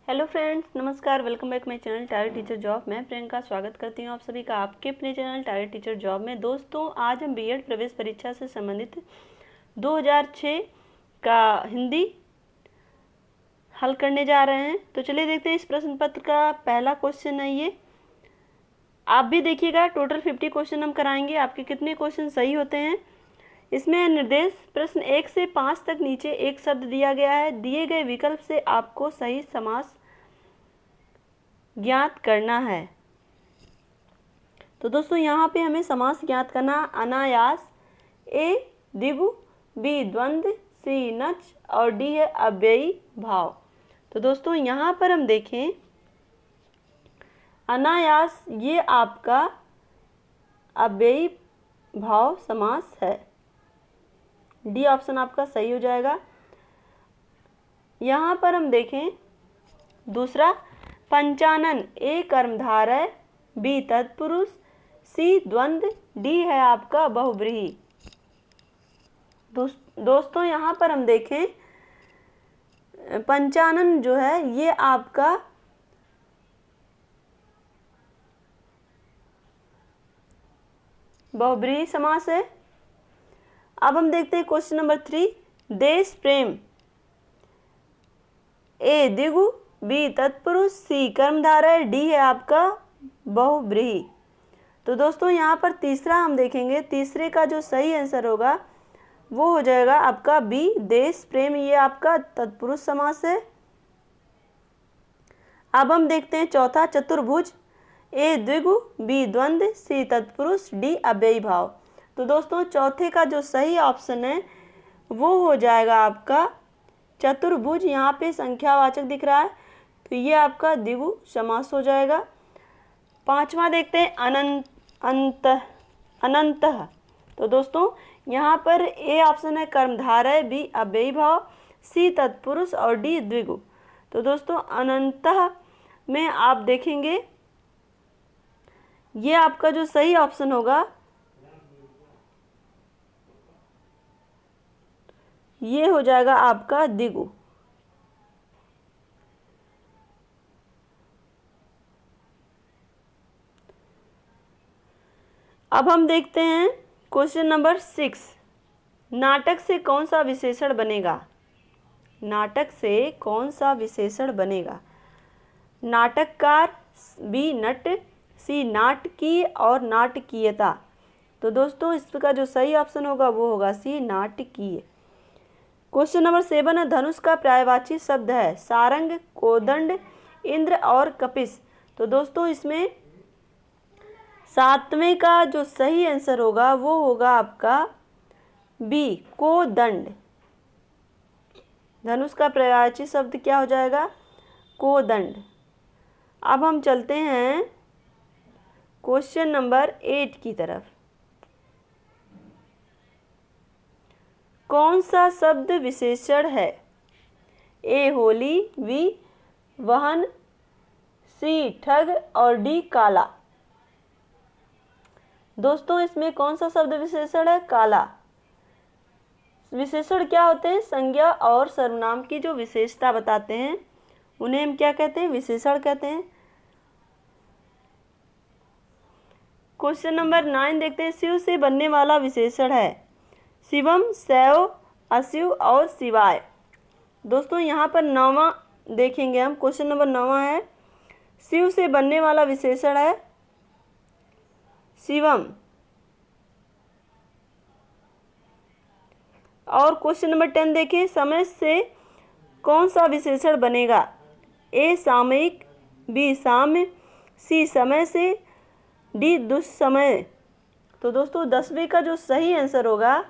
Hello friends, नमस्कार। Welcome back my channel target teacher job. मैं प्रियंका स्वागत करती हूँ आप सभी का आपके अपने चैनल टारगेट टीचर जॉब में। दोस्तों, आज हम बीएड प्रवेश परीक्षा से संबंधित 2006 का हिंदी हल करने जा रहे हैं। तो चलिए देखते हैं। इस प्रश्न पत्र का पहला क्वेश्चन है ये। आप भी देखिएगा, टोटल 50 क्वेश्चन हम कराएंगे। आपके कितने क्वेश्चन सही होते हैं इसमें निर्देश प्रश्न 1 से 5 तक नीचे एक शब्द दिया गया है। दिए गए विकल्प से आपको सही समास ज्ञात करना है। तो दोस्तों, यहाँ पे हमें समास ज्ञात करना। अनायास, ए द्विगु, बी द्वंद्व, सी नच और डी है अव्ययी भाव। तो दोस्तों, यहाँ पर हम देखें, अनायास ये आपका अव्ययी भाव समास है। डी ऑप्शन आपका सही हो जाएगा। यहाँ पर हम देखें दूसरा, पंचानन, ए कर्मधारय, बी तत्पुरुष, सी द्वंद्व, डी है आपका बहुव्रीहि। दोस्तों, यहाँ पर हम देखें, पंचानन जो है ये आपका बहुव्रीहि समास है। अब हम देखते हैं क्वेश्चन नंबर 3, देश प्रेम, ए द्विगु, बी तत्पुरुष, सी कर्मधारय, डी है आपका बहुव्रीहि। तो दोस्तों, यहाँ पर तीसरा हम देखेंगे, तीसरे का जो सही आंसर होगा वो हो जाएगा आपका बी, देश प्रेम, ये आपका तत्पुरुष समास है। अब हम देखते हैं चौथा, चतुर्भुज, ए द्विगु, बी द्वंद्व, सी तत्पुरुष, डी अव्ययी भाव। तो दोस्तों, चौथे का जो सही ऑप्शन है वो हो जाएगा आपका चतुर्भुज। यहाँ पे संख्यावाचक दिख रहा है तो ये आपका द्विगु समास हो जाएगा। पांचवा देखते हैं, अनंतः। तो दोस्तों, यहाँ पर ए ऑप्शन है कर्मधारय, बी अव्ययी भाव, सी तत्पुरुष और डी द्विगु। तो दोस्तों, अनंतः में आप देखेंगे ये आपका जो सही ऑप्शन होगा ये हो जाएगा आपका द्विगु। अब हम देखते हैं क्वेश्चन नंबर 6, नाटक से कौन सा विशेषण बनेगा। नाटक से कौन सा विशेषण बनेगा। नाटककार, बी नट, सी नाटकीय और नाटकीयता। तो दोस्तों, इसका जो सही ऑप्शन होगा वो होगा सी नाटकीय। क्वेश्चन नंबर 7 है, धनुष का पर्यायवाची शब्द है सारंग, कोदंड, इंद्र और कपिस। तो दोस्तों, इसमें सातवें का जो सही आंसर होगा वो होगा आपका बी, कोदंड। धनुष का पर्यायवाची शब्द क्या हो जाएगा, कोदंड। अब हम चलते हैं क्वेश्चन नंबर 8 की तरफ। कौन सा शब्द विशेषण है, ए होली, बी वहन, सी ठग और डी काला। दोस्तों, इसमें कौन सा शब्द विशेषण है, काला। विशेषण क्या होते हैं, संज्ञा और सर्वनाम की जो विशेषता बताते हैं उन्हें हम क्या कहते हैं, विशेषण कहते हैं। क्वेश्चन नंबर 9 देखते हैं, शिव से बनने वाला विशेषण है शिवम, शैव, अशिव और शिवाय। दोस्तों, यहाँ पर 9वां देखेंगे हम। क्वेश्चन नंबर 9वां है, शिव से बनने वाला विशेषण है शिवम। और क्वेश्चन नंबर 10 देखें, समय से कौन सा विशेषण बनेगा, ए सामयिक, बी साम्य, सी समय से, डी दुस्समय। तो दोस्तों, 10वें का जो सही आंसर होगा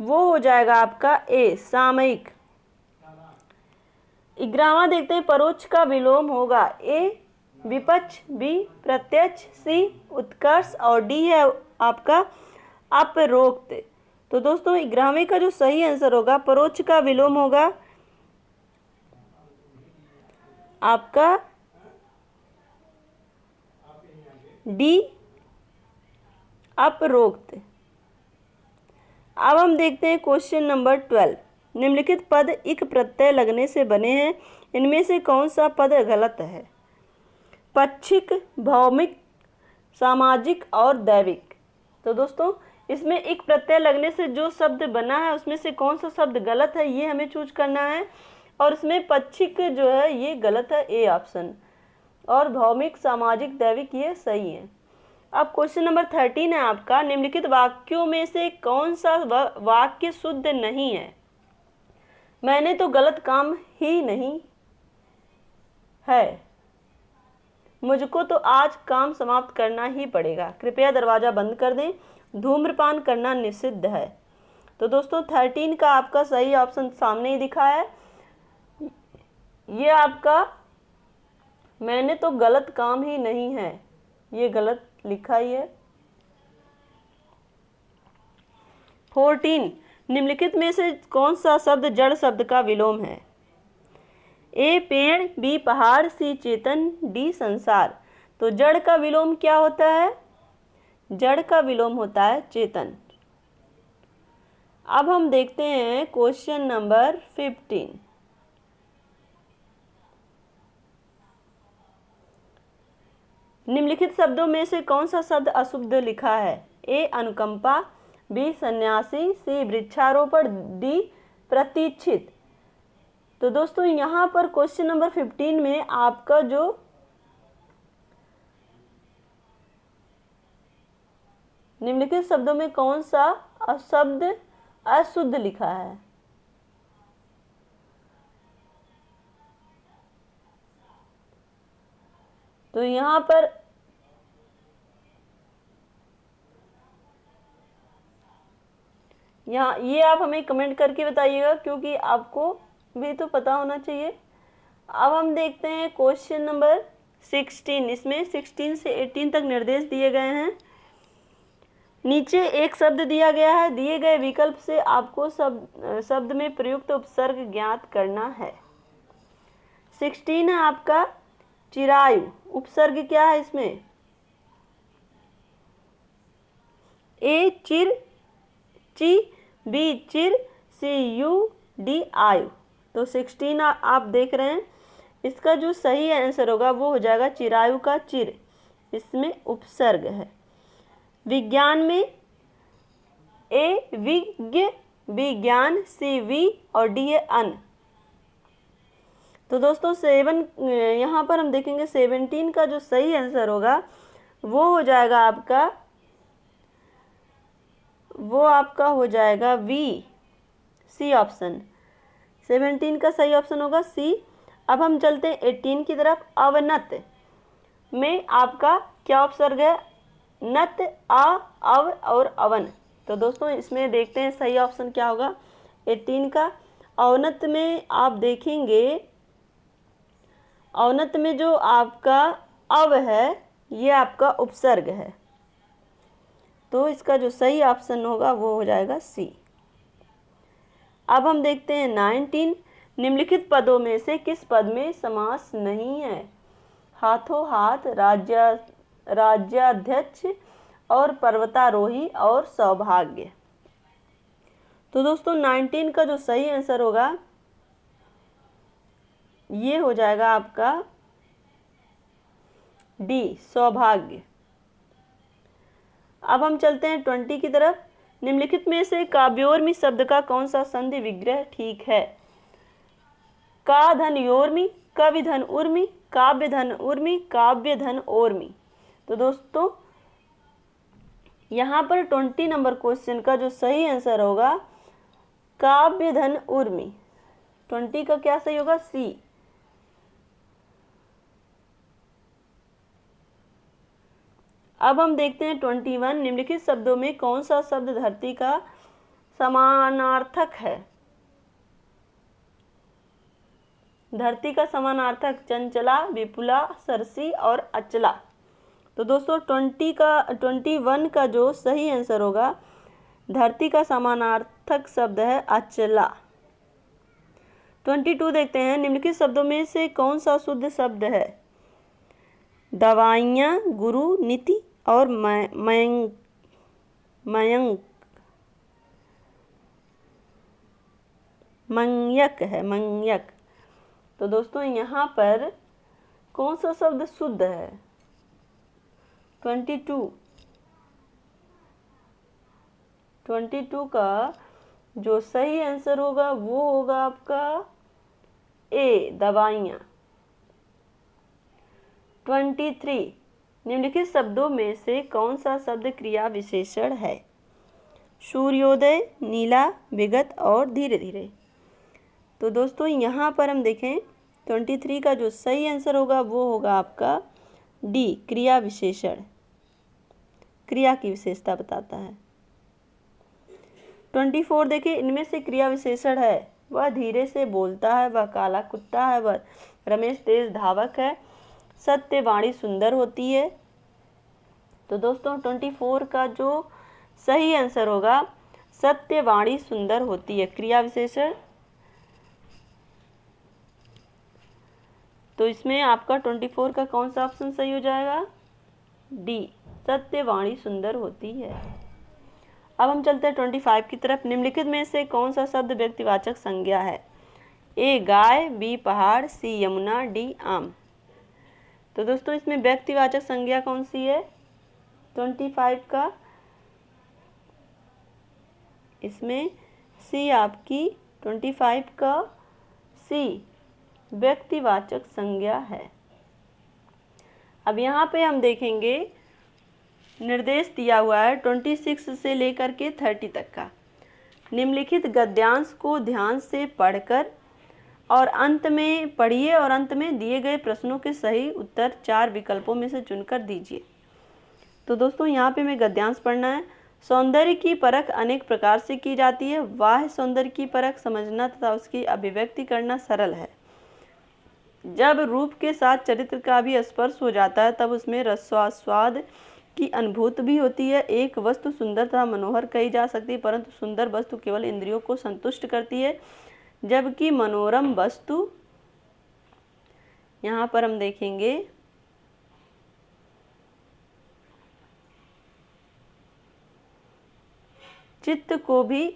वो हो जाएगा आपका ए सामयिक। 11वां देखते हैं, परोक्ष का विलोम होगा ए विपक्ष, बी प्रत्यक्ष, सी उत्कर्ष और डी है आपका अपरोक्त। तो दोस्तों, 11वें का जो सही आंसर होगा परोक्ष का विलोम होगा आपका डी अपरोक्त। अब हम देखते हैं क्वेश्चन नंबर 12, निम्नलिखित पद इक प्रत्यय लगने से बने हैं, इनमें से कौन सा पद गलत है? पक्षिक, भौमिक, सामाजिक और दैविक। तो दोस्तों इसमें एक प्रत्यय लगने से जो शब्द बना है उसमें से कौन सा शब्द गलत है ये हमें चूज करना है। और इसमें पक्षिक जो है ये गलत है, ए ऑप्शन। और भौमिक, सामाजिक, दैविक ये सही है। अब क्वेश्चन नंबर 13 है आपका, निम्नलिखित वाक्यों में से कौन सा वाक्य शुद्ध नहीं है? मैंने तो गलत काम ही नहीं है, मुझको तो आज काम समाप्त करना ही पड़ेगा, कृपया दरवाज़ा बंद कर दें, धूम्रपान करना निषिद्ध है। तो दोस्तों 13 का आपका सही ऑप्शन सामने ही दिखा है। ये आपका मैंने तो गलत काम ही नहीं है, ये गलत लिखा ही है। 14 निम्नलिखित में से कौन सा शब्द जड़ शब्द का विलोम है? ए पेड़, बी पहाड़, सी चेतन, डी संसार। तो जड़ का विलोम क्या होता है? जड़ का विलोम होता है चेतन। अब हम देखते हैं क्वेश्चन नंबर 15। निम्नलिखित शब्दों में से कौन सा शब्द अशुद्ध लिखा है? ए अनुकंपा, बी सन्यासी, सी वृक्षारोपण, डी प्रतीक्षित। तो दोस्तों यहाँ पर क्वेश्चन नंबर 15 में आपका जो निम्नलिखित शब्दों में कौन सा शब्द अशुद्ध लिखा है? तो यहाँ पर ये आप हमें कमेंट करके बताइएगा, क्योंकि आपको भी तो पता होना चाहिए। अब हम देखते हैं क्वेश्चन नंबर 16। इसमें 16 से 18 तक निर्देश दिए गए हैं। नीचे एक शब्द दिया गया है, दिए गए विकल्प से आपको शब्द में प्रयुक्त उपसर्ग ज्ञात करना है। 16 है आपका चिरायु। उपसर्ग क्या है इसमें? ए चिर, ची, बी चिर, सी यू, डी आयु। तो 16 आप देख रहे हैं, इसका जो सही आंसर होगा वो हो जाएगा चिरायु का चिर, इसमें उपसर्ग है। विज्ञान में ए विज्ञ, बी ज्ञान, सी वी और डी है अन। तो दोस्तों 7 यहाँ पर हम देखेंगे 17 का जो सही आंसर होगा वो हो जाएगा आपका हो जाएगा वी, सी ऑप्शन। 17 का सही ऑप्शन होगा सी। अब हम चलते हैं 18 की तरफ। अवनत में आपका क्या उपसर्ग है? नत, आ, अव और अवन। तो दोस्तों इसमें देखते हैं सही ऑप्शन क्या होगा 18 का। अवनत में आप देखेंगे, अवनत में जो आपका अव है ये आपका उपसर्ग है, तो इसका जो सही ऑप्शन होगा वो हो जाएगा सी। अब हम देखते हैं 19। निम्नलिखित पदों में से किस पद में समास नहीं है? हाथों हाथ, राज्याध्यक्ष और पर्वतारोही और सौभाग्य। तो दोस्तों 19 का जो सही आंसर होगा ये हो जाएगा आपका डी, सौभाग्य। अब हम चलते हैं 20 की तरफ। निम्नलिखित में से काव्योर्मी शब्द का कौन सा संधि विग्रह ठीक है? का धन योर्मी, कवि धन उर्मी, काव्य धन उर्मी, काव्य धन ओर्मी। तो दोस्तों यहाँ पर 20 नंबर क्वेश्चन का जो सही आंसर होगा काव्य धन उर्मी। 20 का क्या सही होगा? सी। अब हम देखते हैं 21। निम्नलिखित शब्दों में कौन सा शब्द धरती का समानार्थक है? धरती का समानार्थक चंचला, विपुला, सरसी और अचला। तो दोस्तों 21 का जो सही आंसर होगा धरती का समानार्थक शब्द है अचला। 22 देखते हैं। निम्नलिखित शब्दों में से कौन सा शुद्ध शब्द है? दवाइयाँ, गुरु, नीति और मयंक। मंयक है, मंयक। तो दोस्तों यहाँ पर कौन सा शब्द शुद्ध है? 22 का जो सही आंसर होगा वो होगा आपका ए, दवाइयाँ। 23 निम्नलिखित शब्दों में से कौन सा शब्द क्रिया विशेषण है? सूर्योदय, नीला, विगत और धीरे धीरे। तो दोस्तों यहाँ पर हम देखें 23 का जो सही आंसर होगा वो होगा आपका डी, क्रिया विशेषण, क्रिया की विशेषता बताता है। 24 देखिए, इनमें से क्रिया विशेषण है, वह धीरे से बोलता है, वह काला कुत्ता है, वह रमेश तेज धावक है, सत्यवाणी सुंदर होती है। तो दोस्तों 24 का जो सही आंसर होगा सत्यवाणी सुंदर होती है, क्रिया विशेषण। तो इसमें आपका 24 का कौन सा ऑप्शन सही हो जाएगा? डी, सत्यवाणी सुंदर होती है। अब हम चलते हैं 25 की तरफ। निम्नलिखित में से कौन सा शब्द व्यक्तिवाचक संज्ञा है? ए, गाय, बी, पहाड़, सी, यमुना, डी, आम। तो दोस्तों इसमें व्यक्तिवाचक संज्ञा कौन सी है 25 का? इसमें सी आपकी 25 का सी व्यक्तिवाचक संज्ञा है। अब यहाँ पे हम देखेंगे निर्देश दिया हुआ है 26 से लेकर के 30 तक का। निम्नलिखित गद्यांश को ध्यान से पढ़कर और अंत में पढ़िए और अंत में दिए गए प्रश्नों के सही उत्तर 4 विकल्पों में से चुनकर दीजिए। तो दोस्तों यहाँ पे हमें गद्यांश पढ़ना है। सौंदर्य की परख अनेक प्रकार से की जाती है। बाह्य सौंदर्य की परख समझना तथा उसकी अभिव्यक्ति करना सरल है। जब रूप के साथ चरित्र का भी स्पर्श हो जाता है तब उसमें रसास्वाद की अनुभूति भी होती है। एक वस्तु सुंदर तथा मनोहर कही जा सकती है, परंतु सुंदर वस्तु केवल इंद्रियों को संतुष्ट करती है, जबकि मनोरम वस्तु, यहाँ पर हम देखेंगे चित्त को भी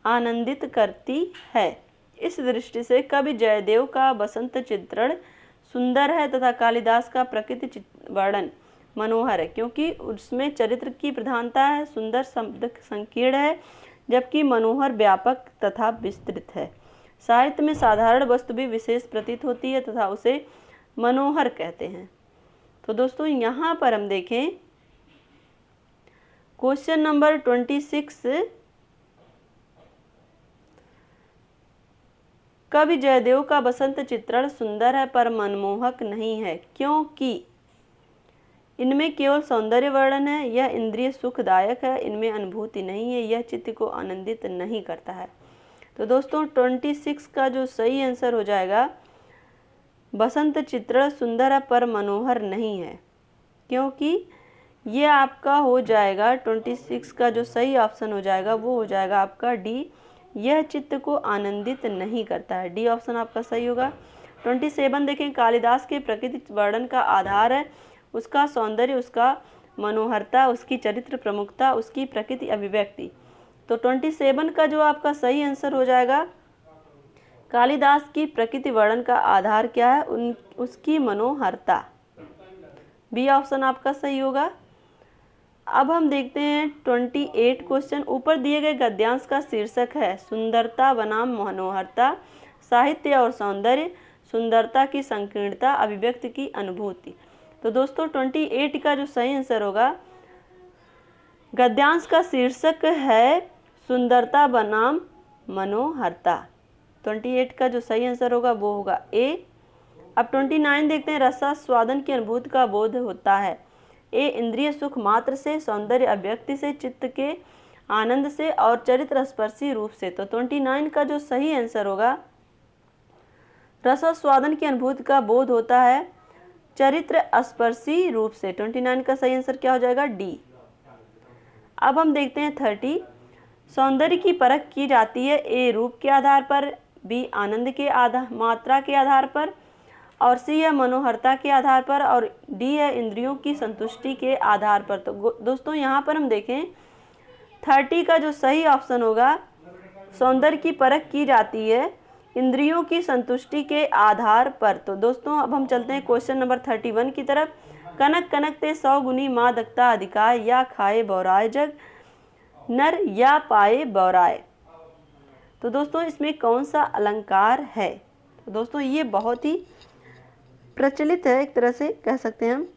आनंदित करती है। इस दृष्टि से कवि जयदेव का बसंत चित्रण सुंदर है तथा कालिदास का प्रकृति वर्णन मनोहर है, क्योंकि उसमें चरित्र की प्रधानता है। सुंदर शब्द संकीर्ण है, जबकि मनोहर व्यापक तथा विस्तृत है। साहित्य में साधारण वस्तु भी विशेष प्रतीत होती है तथा उसे मनोहर कहते हैं। तो दोस्तों यहाँ पर हम देखें क्वेश्चन नंबर 26, कवि जयदेव का बसंत चित्रण सुंदर है पर मनमोहक नहीं है, क्योंकि इनमें केवल सौंदर्य वर्णन है, यह इंद्रिय सुखदायक है, इनमें अनुभूति नहीं है, यह चित्त को आनंदित नहीं करता है। तो दोस्तों 26 का जो सही आंसर हो जाएगा बसंत चित्रण सुंदर है पर मनोहर नहीं है, क्योंकि ये आपका हो जाएगा 26 का जो सही ऑप्शन हो जाएगा वो हो जाएगा आपका डी, यह चित्त को आनंदित नहीं करता है। डी ऑप्शन आपका सही होगा। 27 देखें, कालिदास के प्रकृति वर्णन का आधार है उसका सौंदर्य, उसका मनोहरता, उसकी चरित्र प्रमुखता, उसकी प्रकृति अभिव्यक्ति। तो 27 का जो आपका सही आंसर हो जाएगा कालिदास की प्रकृति वर्णन का आधार क्या है? उसकी मनोहरता। बी ऑप्शन आपका सही होगा। अब हम देखते हैं 28 क्वेश्चन। ऊपर दिए गए गद्यांश का शीर्षक है सुंदरता बनाम मनोहरता, साहित्य और सौंदर्य, सुंदरता की संकीर्णता, अभिव्यक्ति की अनुभूति। तो दोस्तों 28 का जो सही आंसर होगा गद्यांश का शीर्षक है सुंदरता बनाम मनोहरता। 28 का जो सही आंसर होगा वो होगा ए। अब 29 देखते हैं, रसास्वादन की अनुभूति का बोध होता है। ए, इंद्रिय सुख मात्र से, सौंदर्य अभिव्यक्ति से, चित्त के आनंद से और चरित्र स्पर्शी रूप से। तो 29 का जो सही आंसर होगा रसास्वादन की अनुभूति का बोध होता है चरित्र स्पर्शी रूप से। 29 का सही आंसर क्या हो जाएगा? डी। अब हम देखते हैं 30, सौंदर्य की परख की जाती है ए, रूप के आधार पर, बी, आनंद के मात्रा के आधार पर, और सी है मनोहरता के आधार पर, और डी है इंद्रियों की संतुष्टि के आधार पर। तो दोस्तों यहाँ पर हम देखें 30 का जो सही ऑप्शन होगा सौंदर्य की परख की जाती है इंद्रियों की संतुष्टि के आधार पर। तो दोस्तों अब हम चलते हैं क्वेश्चन नंबर 31 की तरफ। कनक कनक ते 100 गुनी माँ दकता अधिकार, या खाए बौराए जग नर या पाए बौराए। तो दोस्तों इसमें कौन सा अलंकार है? तो दोस्तों ये बहुत ही प्रचलित है, एक तरह से कह सकते हैं हम।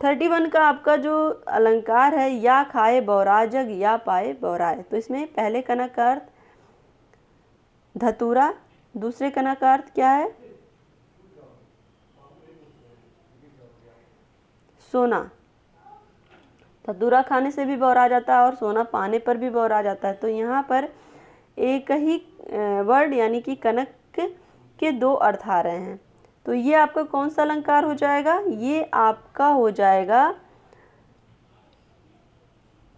31 का आपका जो अलंकार है, या खाए बौरा जग या पाए बौराए। तो इसमें पहले कनक का अर्थ धतूरा, दूसरे कनक का अर्थ क्या है? सोना। धतूरा खाने से भी बौरा जाता है और सोना पाने पर भी बौरा जाता है। तो यहाँ पर एक ही वर्ड यानी कि कनक के दो अर्थ आ रहे हैं। तो ये आपका कौन सा अलंकार हो जाएगा? ये आपका हो जाएगा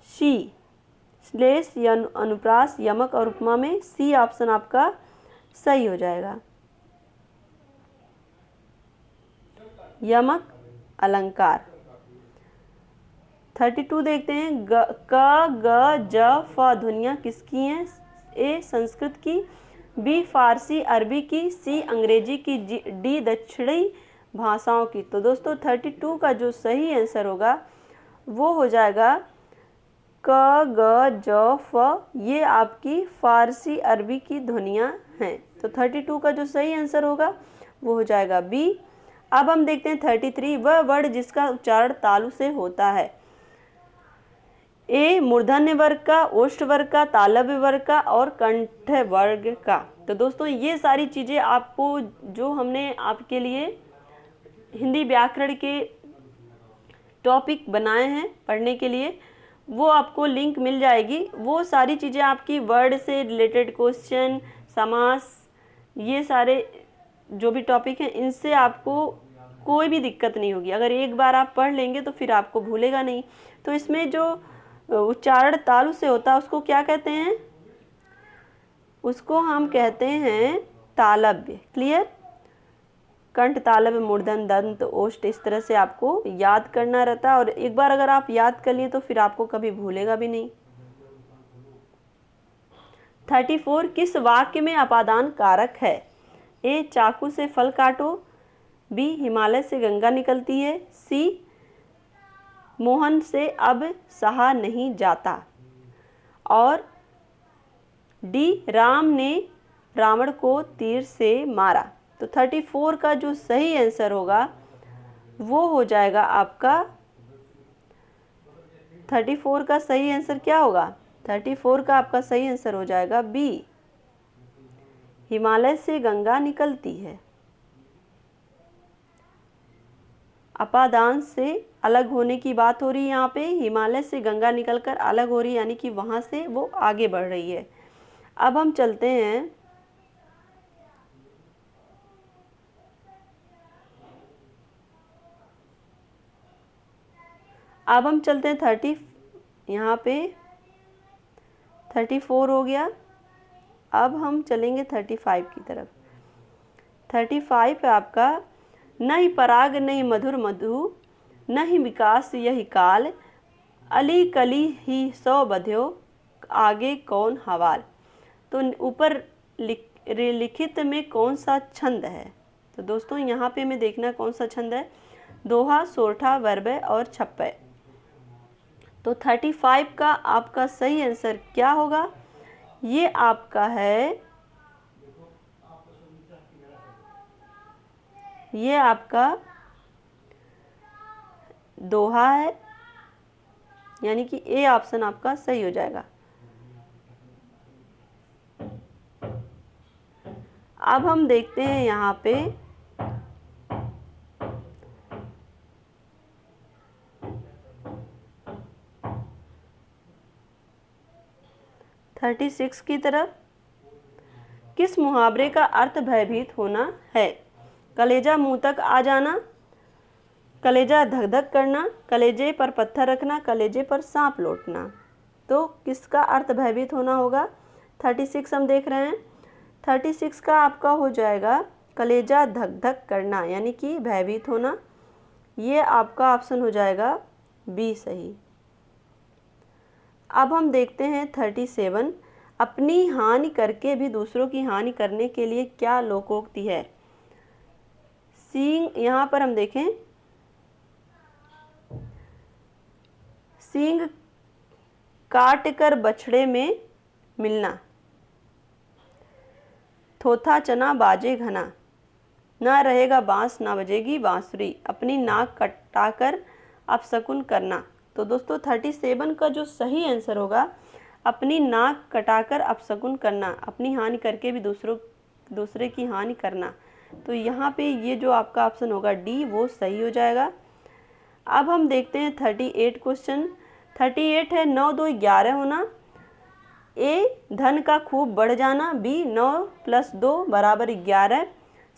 शी। श्लेष या अनुप्रास, यमक और उपमा में सी ऑप्शन आपका सही हो जाएगा। यमक अलंकार। 32 देखते हैं। क ग ज फ ध्वनियाँ किसकी हैं? ए संस्कृत की, बी फारसी अरबी की, सी अंग्रेजी की, डी दक्षिणी भाषाओं की। तो दोस्तों 32 का जो सही आंसर होगा वो हो जाएगा क ग ज फ। ये आपकी फारसी अरबी की ध्वनियाँ हैं। तो 32 का जो सही आंसर होगा वो हो जाएगा बी। अब हम देखते हैं 33। वह वर्ड जिसका उच्चारण तालु से होता है। ए मूर्धन्य वर्ग का, ओष्ठ वर्ग का, तालव्य वर्ग का और कंठ वर्ग का। तो दोस्तों ये सारी चीज़ें आपको जो हमने आपके लिए हिंदी व्याकरण के टॉपिक बनाए हैं पढ़ने के लिए, वो आपको लिंक मिल जाएगी। वो सारी चीज़ें आपकी वर्ड से रिलेटेड क्वेश्चन, समास, ये सारे जो भी टॉपिक हैं इनसे आपको कोई भी दिक्कत नहीं होगी। अगर एक बार आप पढ़ लेंगे तो फिर आपको भूलेगा नहीं। तो इसमें जो उच्चारण तालु से होता है उसको क्या कहते हैं? उसको हम कहते हैं तालव्य। क्लियर? कंठ, तालव्य, मूर्धन, दंत, ओष्ठ, इस तरह से आपको याद करना रहता है। और एक बार अगर आप याद कर लिए तो फिर आपको कभी भूलेगा भी नहीं। 34 किस वाक्य में अपादान कारक है? ए चाकू से फल काटो, बी हिमालय से गंगा निकलती है, सी मोहन से अब सहा नहीं जाता, और डी राम ने रावण को तीर से मारा। तो 34 का जो सही आंसर होगा वो हो जाएगा आपका 34 का सही आंसर क्या होगा? 34 का आपका सही आंसर हो जाएगा बी, हिमालय से गंगा निकलती है। अपादान से अलग होने की बात हो रही है यहाँ पे। हिमालय से गंगा निकलकर अलग हो रही है, यानी कि वहाँ से वो आगे बढ़ रही है। अब हम चलते हैं अब हम चलते हैं 30, यहाँ पे 34 हो गया। अब हम चलेंगे 35 की तरफ। 35 है आपका, नहीं पराग नहीं मधुर मधु, नहीं विकास यही काल, अली कली ही सौ बध्यो, आगे कौन हवाल। तो ऊपर लिखित में कौन सा छंद है? तो दोस्तों यहाँ पे हमें देखना कौन सा छंद है। दोहा, सोरठा, वर्बय और छप्पय। तो 35 का आपका सही आंसर क्या होगा? ये आपका है, ये आपका दोहा है, यानी कि ए ऑप्शन आपका सही हो जाएगा। अब हम देखते हैं यहाँ पे 36 की तरफ। किस मुहावरे का अर्थ भयभीत होना है? कलेजा मुंह तक आ जाना, कलेजा धक धक करना, कलेजे पर पत्थर रखना, कलेजे पर सांप लौटना। तो किसका अर्थ भयभीत होना होगा? 36 हम देख रहे हैं। 36 का आपका हो जाएगा कलेजा धक धक करना, यानी कि भयभीत होना। ये आपका ऑप्शन हो जाएगा बी सही। अब हम देखते हैं 37, अपनी हानि करके भी दूसरों की हानि करने के लिए क्या लोकोक्ति है। सींग, यहाँ पर हम देखें सींग काट कर बछड़े में मिलना, थोथा चना बाजे घना, ना रहेगा बांस ना बजेगी बांसुरी, अपनी नाक कटाकर अपशकुन करना। तो दोस्तों 37 का जो सही आंसर होगा, अपनी नाक कटाकर अपशकुन करना, अपनी हानि करके भी दूसरे की हानि करना। तो यहाँ पे ये जो आपका ऑप्शन होगा डी, वो सही हो जाएगा। अब हम देखते हैं 38 क्वेश्चन। 38 है 9 2 11 होना, ए धन का खूब बढ़ जाना, बी 9 + 2 = 11,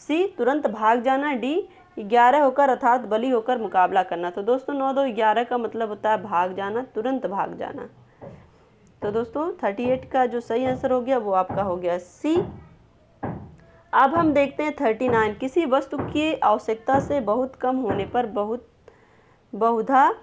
सी तुरंत भाग जाना, डी 11 होकर अर्थात बली होकर मुकाबला करना। तो दोस्तों 9 2 11 का मतलब होता है भाग जाना, तुरंत भाग जाना। तो दोस्तों 38 का जो सही आंसर हो गया वो आपका हो गया सी। अब हम देखते हैं 39, किसी वस्तु की आवश्यकता से बहुत कम होने पर बहुधा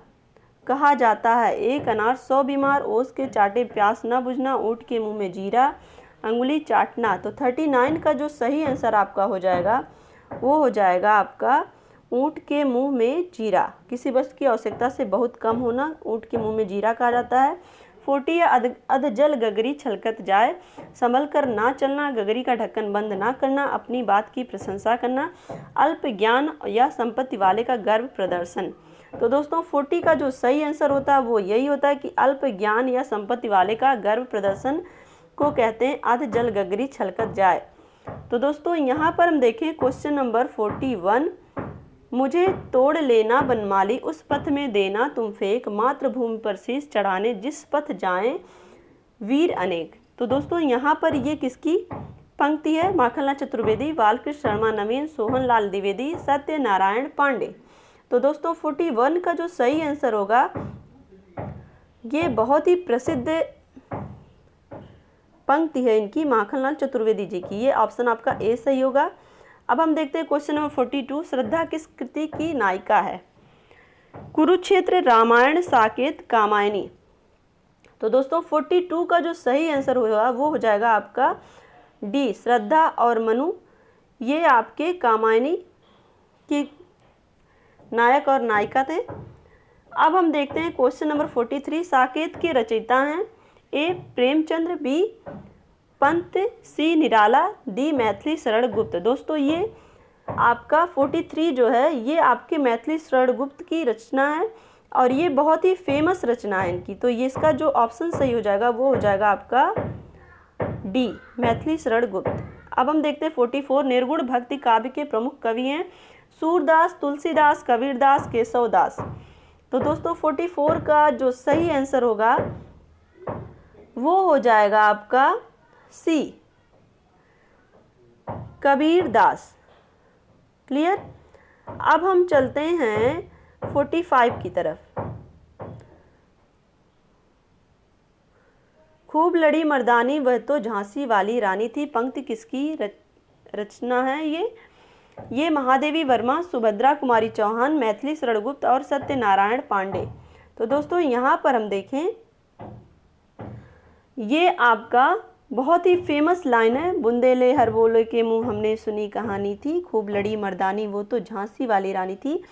कहा जाता है। एक अनार 100 बीमार, ओस के चाटे प्यास न बुझना, ऊँट के मुंह में जीरा, अंगुली चाटना। तो 39 का जो सही आंसर आपका हो जाएगा वो हो जाएगा आपका ऊँट के मुंह में जीरा। किसी वस्तु की आवश्यकता से बहुत कम होना, ऊँट के मुंह में जीरा कहा जाता है। 40 है अधजल गगरी छलकत जाए, संभल कर ना चलना, गगरी का ढक्कन बंद ना करना, अपनी बात की प्रशंसा करना, अल्प ज्ञान या संपत्ति वाले का गर्व प्रदर्शन। तो दोस्तों 40 का जो सही आंसर होता है वो यही होता है कि अल्प ज्ञान या संपत्ति वाले का गर्व प्रदर्शन को कहते हैं अधजल गगरी छलकत जाए। तो दोस्तों यहाँ पर हम देखें क्वेश्चन नंबर 41, मुझे तोड़ लेना बनमाली, उस पथ में देना तुम फेंक, मातृभूमि पर शीश चढ़ाने जिस पथ जाएं वीर अनेक। तो दोस्तों यहाँ पर ये किसकी पंक्ति है? माखनलाल चतुर्वेदी, बालकृष्ण शर्मा नवीन, सोहन लाल द्विवेदी, सत्यनारायण पांडे। तो दोस्तों 41 का जो सही आंसर होगा, ये बहुत ही प्रसिद्ध पंक्ति है इनकी, माखनलाल चतुर्वेदी जी की। ये ऑप्शन आपका ए सही होगा। अब हम देखते हैं क्वेश्चन नंबर 42, श्रद्धा किस कृति की नायिका है? कुरुक्षेत्र, रामायण, साकेत, कामायनी। तो दोस्तों 42 का जो सही आंसर होगा वो हो जाएगा आपका डी, श्रद्धा और मनु। ये आपके कामायनी की नायक और नायिका थे। अब हम देखते हैं क्वेश्चन नंबर 43, साकेत के रचयिता हैं ए प्रेमचंद्र, बी पंत, सी निराला, डी मैथिली शरण गुप्त। दोस्तों ये आपका 43 जो है ये आपके मैथिली शरण गुप्त की रचना है और ये बहुत ही फेमस रचना है इनकी। तो ये इसका जो ऑप्शन सही हो जाएगा वो हो जाएगा आपका डी, मैथिली शरण गुप्त। अब हम देखते हैं 44, निर्गुण भक्ति काव्य के प्रमुख कवि हैं सूरदास, तुलसीदास, कबीरदास, केशवदास। तो दोस्तों 44 का जो सही आंसर होगा वो हो जाएगा आपका सी, कबीरदास। क्लियर? अब हम चलते हैं 45 की तरफ। खूब लड़ी मर्दानी वह तो झांसी वाली रानी थी, पंक्ति किसकी रचना है? ये महादेवी वर्मा, सुभद्रा कुमारी चौहान, मैथिली शरण गुप्त और सत्यनारायण पांडे। तो दोस्तों यहाँ पर हम देखें ये आपका बहुत ही फेमस लाइन है, बुंदेले हर बोले के मुंह हमने सुनी कहानी थी, खूब लड़ी मर्दानी वो तो झांसी वाली रानी थी।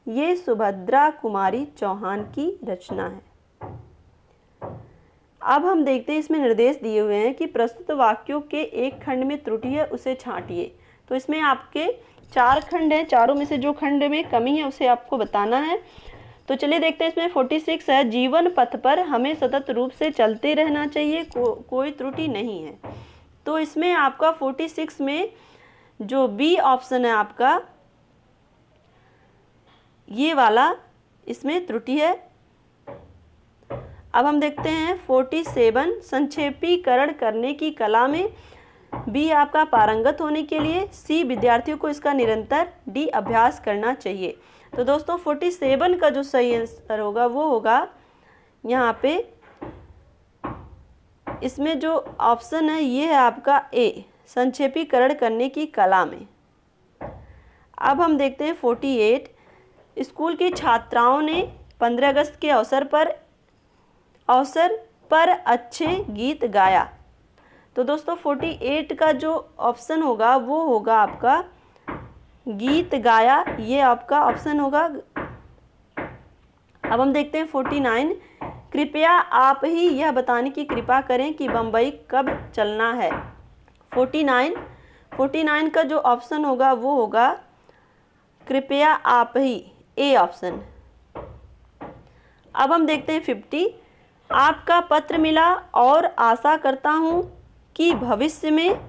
ये सुभद्रा कुमारी चौहान की रचना है। अब हम देखते हैं इसमें निर्देश दिए हुए हैं कि प्रस्तुत वाक्यों के एक खंड में त्रुटि है उसे छांटिए। तो इसमें आपके 4 खंड हैं, चारों में से जो खंड में कमी है उसे आपको बताना है। तो चलिए देखते हैं इसमें 46 है, जीवन पथ पर हमें सतत रूप से चलते रहना चाहिए, कोई त्रुटि नहीं है। तो इसमें आपका 46 में जो बी ऑप्शन है आपका ये वाला, इसमें त्रुटि है। अब हम देखते हैं 47, संक्षेपीकरण करने की कला में, बी आपका पारंगत होने के लिए, सी विद्यार्थियों को इसका निरंतर, डी अभ्यास करना चाहिए। तो दोस्तों 47 का जो सही आंसर होगा वो होगा यहाँ पे, इसमें जो ऑप्शन है ये है आपका ए, संक्षेपीकरण करने की कला में। अब हम देखते हैं 48, स्कूल की छात्राओं ने 15 अगस्त के अवसर पर अच्छे गीत गाया। तो दोस्तों 48 का जो ऑप्शन होगा वो होगा आपका गीत गाया, ये आपका ऑप्शन होगा। अब हम देखते हैं 49, कृपया आप ही यह बताने की कृपा करें कि बम्बई कब चलना है। 49 का जो ऑप्शन होगा वो होगा कृपया आप ही, ए ऑप्शन। अब हम देखते हैं 50, आपका पत्र मिला और आशा करता हूँ कि भविष्य में,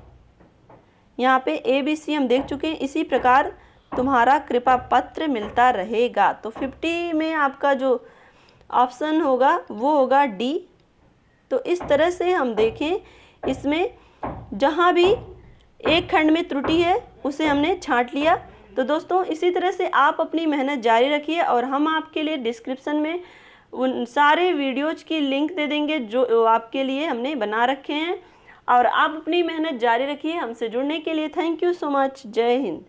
यहाँ पे ABC हम देख चुके हैं, इसी प्रकार तुम्हारा कृपा पत्र मिलता रहेगा। तो 50 में आपका जो ऑप्शन होगा वो होगा D। तो इस तरह से हम देखें, इसमें जहाँ भी एक खंड में त्रुटि है उसे हमने छांट लिया। तो दोस्तों इसी तरह से आप अपनी मेहनत जारी रखिए और हम आपके लिए डिस्क्रिप्शन में उन सारे वीडियोज की लिंक दे देंगे जो आपके लिए हमने बना रखे हैं। और आप अपनी मेहनत जारी रखिए। हमसे जुड़ने के लिए थैंक यू सो मच। जय हिंद।